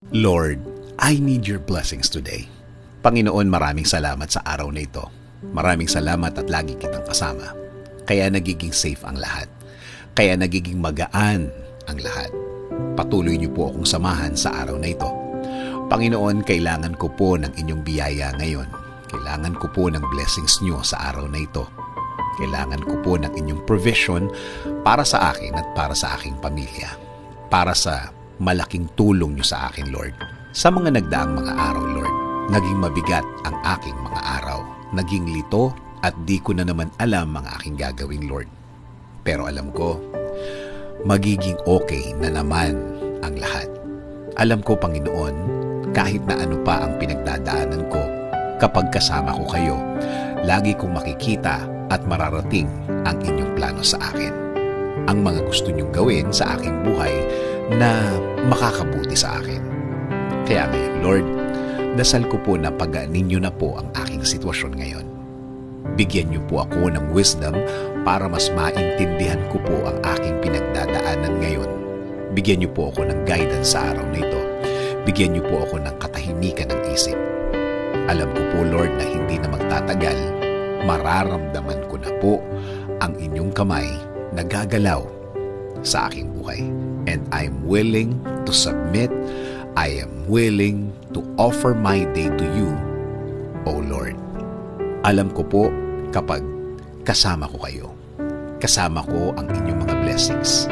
Lord, I need your blessings today. Panginoon, maraming salamat sa araw na ito. Maraming salamat at lagi kitang kasama. Kaya nagiging safe ang lahat. Kaya nagiging magaan ang lahat. Patuloy niyo po akong samahan sa araw na ito. Panginoon, kailangan ko po ng inyong biyaya ngayon. Kailangan ko po ng blessings niyo sa araw na ito. Kailangan ko po ng inyong provision para sa akin at para sa aking pamilya. Para sa malaking tulong niyo sa akin, Lord. Sa mga nagdaang mga araw, Lord, naging mabigat ang aking mga araw. Naging lito at di ko na naman alam ang aking gagawin, Lord. Pero alam ko, magiging okay na naman ang lahat. Alam ko, Panginoon, kahit na ano pa ang pinagdadaanan ko, kapag kasama ko kayo, lagi kong makikita at mararating ang inyong plano sa akin. Ang mga gusto niyong gawin sa aking buhay na makakabuti sa akin. Kaya ngayon, Lord, dasal ko po na pagaanin niyo na po ang aking sitwasyon ngayon. Bigyan niyo po ako ng wisdom para mas maintindihan ko po ang aking pinagdadaanan ngayon. Bigyan niyo po ako ng guidance sa araw na ito. Bigyan niyo po ako ng katahimikan ng isip. Alam ko po, Lord, na hindi na magtatagal, mararamdaman ko na po ang inyong kamay na gagalaw sa aking buhay. And I'm willing to submit. I am willing to offer my day to you, O Lord. Alam ko po kapag kasama ko kayo, kasama ko ang inyong mga blessings.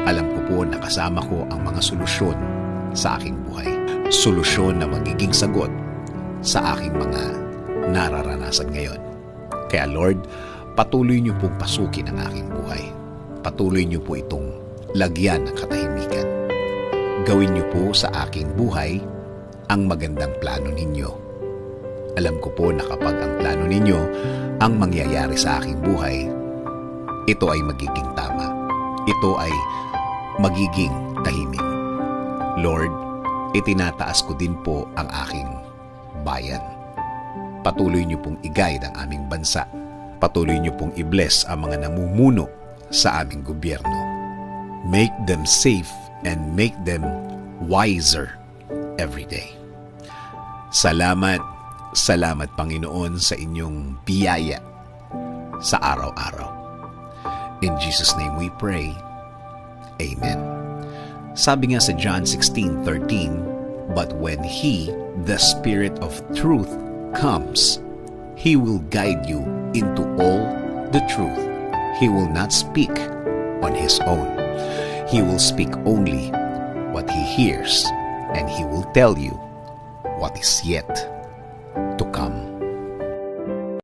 Alam ko po na kasama ko ang mga solusyon sa aking buhay. Solusyon na magiging sagot sa aking mga nararanasan ngayon. Kaya Lord, patuloy niyo pong pasukin ang aking buhay. Patuloy niyo po itong lagyan ng katahimikan. Gawin niyo po sa aking buhay ang magandang plano ninyo. Alam ko po na kapag ang plano ninyo ang mangyayari sa aking buhay, ito ay magiging tama. Ito ay magiging tahimik. Lord, itinataas ko din po ang aking bayan. Patuloy niyo pong i-guide ang aming bansa. Patuloy niyo pong i-bless ang mga namumuno sa aming gobyerno. Make them safe and make them wiser every day. Salamat, salamat Panginoon sa inyong biyaya sa araw-araw. In Jesus' name we pray. Amen. Sabi nga sa John 16:13, but when He, the Spirit of truth, comes, He will guide you into all the truth. He will not speak on His own. He will speak only what He hears, and He will tell you what is yet